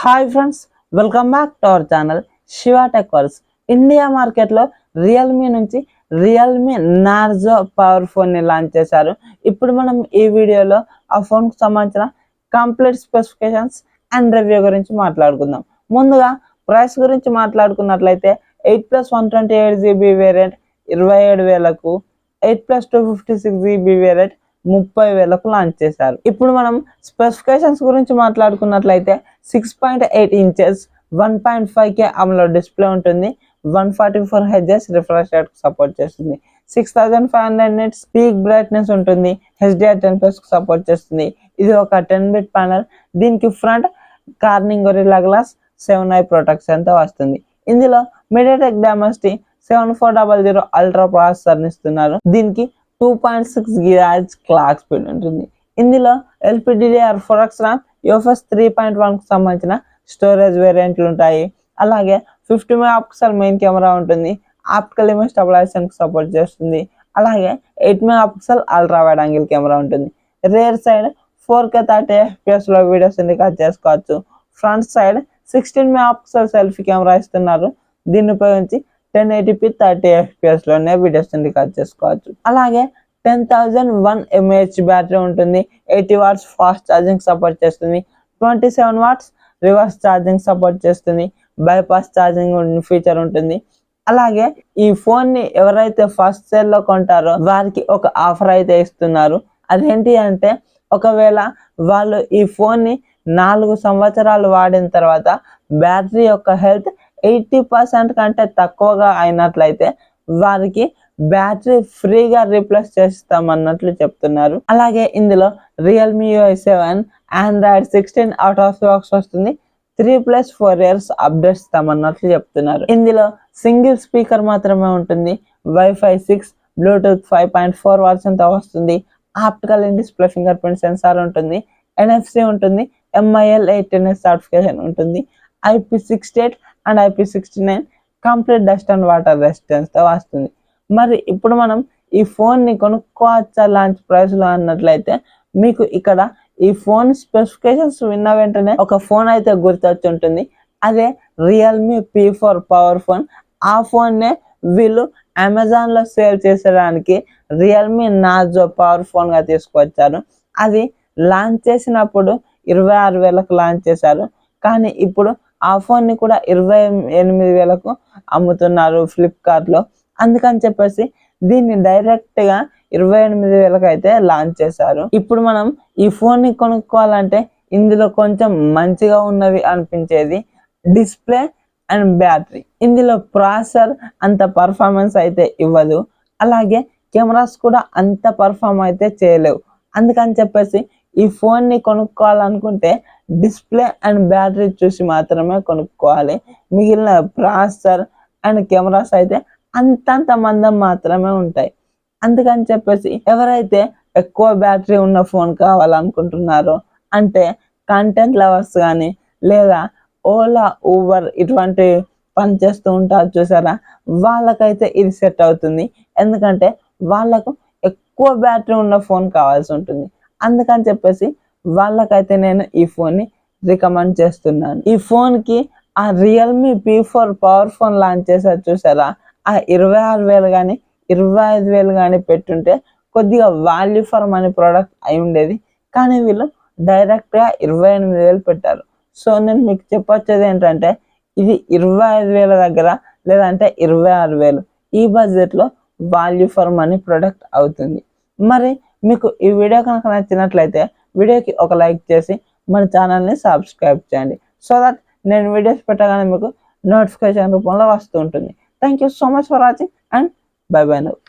Hi friends, welcome back to our channel Shiva tech verse. India మార్కెట్లో Realme నుంచి Realme Narzo power ఫోన్ని launch చేశారు. ఇప్పుడు మనం ఈ వీడియోలో ఆ ఫోన్కు సంబంధించిన కంప్లీట్ స్పెసిఫికేషన్స్ అండ్ రివ్యూ గురించి మాట్లాడుకుందాం. ముందుగా ప్రైస్ గురించి మాట్లాడుకున్నట్లయితే 8+128GB వేరియంట్ 27,000కు, 8+256GB వేరియంట్ 30,000కు లాంచ్ చేశారు. ఇప్పుడు మనం స్పెసిఫికేషన్స్ గురించి మాట్లాడుకున్నట్లయితే 6.8 ఇంచెస్ 1.5K AMOLED డిస్ప్లే ఉంటుంది. 144Hz రిఫ్రెష్ రేట్ సపోర్ట్ చేస్తుంది. 6500 nits పీక్ బ్రైట్నెస్ ఉంటుంది. HDR10+ సపోర్ట్ చేస్తుంది. ఇది ఒక 10-bit ప్యానల్. దీనికి front Corning Gorilla glass 7i protection తో వస్తుంది. ఇందులో MediaTek Dimensity 7400 అల్ట్రా ప్రాసెసర్ ఇస్తున్నారు. దీనికి 2.6 GHz క్లాక్ స్పీడ్ ఉంటుంది. ఇందులో LPDDR4X RAM, UFS 3.1కు సంబంధించిన స్టోరేజ్ వేరియంట్లు ఉంటాయి. అలాగే 50 MP మెయిన్ కెమెరా ఉంటుంది. ఆప్టికల్ ఇమేజ్ స్టెబిలైజేషన్కి సపోర్ట్ చేస్తుంది. అలాగే 8 MP ultra wide angle camera ఉంటుంది. Rear side 4K 30fps videos record చేసుకోవచ్చు. Front side 16 MP selfie camera ఇస్తున్నారు. దీన్ని ఉపయోగించి 1080p 30fps వీడియోస్ రికార్డ్ చేసుకోవచ్చు. అలాగే 10,001 mAh బ్యాటరీ ఉంటుంది. 80 watts ఫాస్ట్ ఛార్జింగ్ సపోర్ట్ చేస్తుంది. 27 watts రివర్స్ ఛార్జింగ్ సపోర్ట్ చేస్తుంది. బైపాస్ ఛార్జింగ్ ఫీచర్ ఉంటుంది. అలాగే ఈ ఫోన్ ని ఎవరైతే ఫస్ట్ సేల్ లో కొంటారో వారికి ఒక ఆఫర్ అయితే ఇస్తున్నారు. అదేంటి అంటే, ఒకవేళ వాళ్ళు ఈ ఫోన్ ని 4 సంవత్సరాలు వాడిన తర్వాత బ్యాటరీ యొక్క హెల్త్ 80% కంటే తక్కువగా అయినట్లయితే వారికి బ్యాటరీ ఫ్రీగా రీప్లేస్ చేస్తామన్నట్లు చెప్తున్నారు. అలాగే ఇందులో Realme UI 7, Android 16 out of box వస్తుంది. 3+4 years అప్డేట్స్ ఇస్తామన్నట్లు చెప్తున్నారు. ఇందులో సింగిల్ స్పీకర్ మాత్రమే ఉంటుంది. Wi-Fi 6, Bluetooth 5.4 వర్షన్ తో వస్తుంది. Optical in display finger print censor ఉంటుంది. NFC ఉంటుంది. MIL 18S సర్టిఫికేషన్ ఉంటుంది. IP68 and IP69 complete dust and water resistance తో వస్తుంది. మరి ఇప్పుడు మనం ఈ ఫోన్ ని కొనుక్కోవచ్చా లాంచ్ ప్రైస్ లో అన్నట్లయితే, మీకు ఇక్కడ ఈ ఫోన్ స్పెసిఫికేషన్స్ విన్న వెంటనే ఒక ఫోన్ అయితే గుర్తొచ్చి ఉంటుంది. అదే రియల్మీ P4 పవర్ ఫోన్. ఆ ఫోన్ నే వీళ్ళు అమెజాన్ లో సేల్ చేసేదానికి రియల్మీ నార్జో పవర్ ఫోన్ గా తీసుకొచ్చారు. అది లాంచ్ చేసినప్పుడు 26,000కు లాంచ్ చేశారు. కానీ ఇప్పుడు ఆ ఫోన్ ని కూడా 28,000కు అమ్ముతున్నారు ఫ్లిప్కార్ట్ లో. అందుకని చెప్పేసి దీన్ని డైరెక్ట్ గా 28,000కు అయితే లాంచ్ చేశారు. ఇప్పుడు మనం ఈ ఫోన్ ని కొనుక్కోవాలంటే ఇందులో కొంచెం మంచిగా ఉన్నవి అనిపించేది డిస్ప్లే అండ్ బ్యాటరీ. ఇందులో ప్రాసెసర్ అంత పర్ఫార్మెన్స్ అయితే ఇవ్వదు. అలాగే కెమెరాస్ కూడా అంత పర్ఫార్మ్ అయితే చేయలేవు. అందుకని చెప్పేసి ఈ ఫోన్ ని కొనుక్కోవాలనుకుంటే డిస్ప్లే అండ్ బ్యాటరీ చూసి మాత్రమే కొనుక్కోవాలి. మిగిలిన ప్రాసెసర్ అండ్ కెమెరాస్ అయితే అంతంత మందం మాత్రమే ఉంటాయి. అందుకని చెప్పేసి ఎవరైతే ఎక్కువ బ్యాటరీ ఉన్న ఫోన్ కావాలనుకుంటున్నారో, అంటే కంటెంట్ లవర్స్ కానీ లేదా ఓలా, ఊబర్ ఇటువంటి పని చేస్తూ ఉంటారు చూసారా, వాళ్ళకైతే ఇది సెట్ అవుతుంది. ఎందుకంటే వాళ్ళకు ఎక్కువ బ్యాటరీ ఉన్న ఫోన్ కావాల్సి ఉంటుంది. అందుకని చెప్పేసి వాళ్ళకైతే నేను ఈ ఫోన్ ని రికమెండ్ చేస్తున్నాను. ఈ ఫోన్ కి ఆ Realme P4 power phone launch చేశారు చూసారా, ఆ 26,000 కానీ 25,000 కానీ పెట్టుంటే కొద్దిగా వాల్యూ ఫర్ మనీ ప్రోడక్ట్ అయి ఉండేది. కానీ వీళ్ళు డైరెక్ట్ గా 28,000 పెట్టారు. సో నేను మీకు చెప్పొచ్చేది ఏంటంటే, ఇది 25,000 దగ్గర లేదంటే 26,000 ఈ బడ్జెట్ లో వాల్యూ ఫర్ మనీ ప్రోడక్ట్ అవుతుంది. మరి మీకు ఈ వీడియో కనుక నచ్చినట్లయితే వీడియోకి ఒక లైక్ చేసి మన ఛానల్ని సబ్స్క్రైబ్ చేయండి. సో దట్ నేను వీడియోస్ పెట్టగానే మీకు నోటిఫికేషన్ రూపంలో వస్తూ ఉంటుంది. Thank you so much for watching and by by now.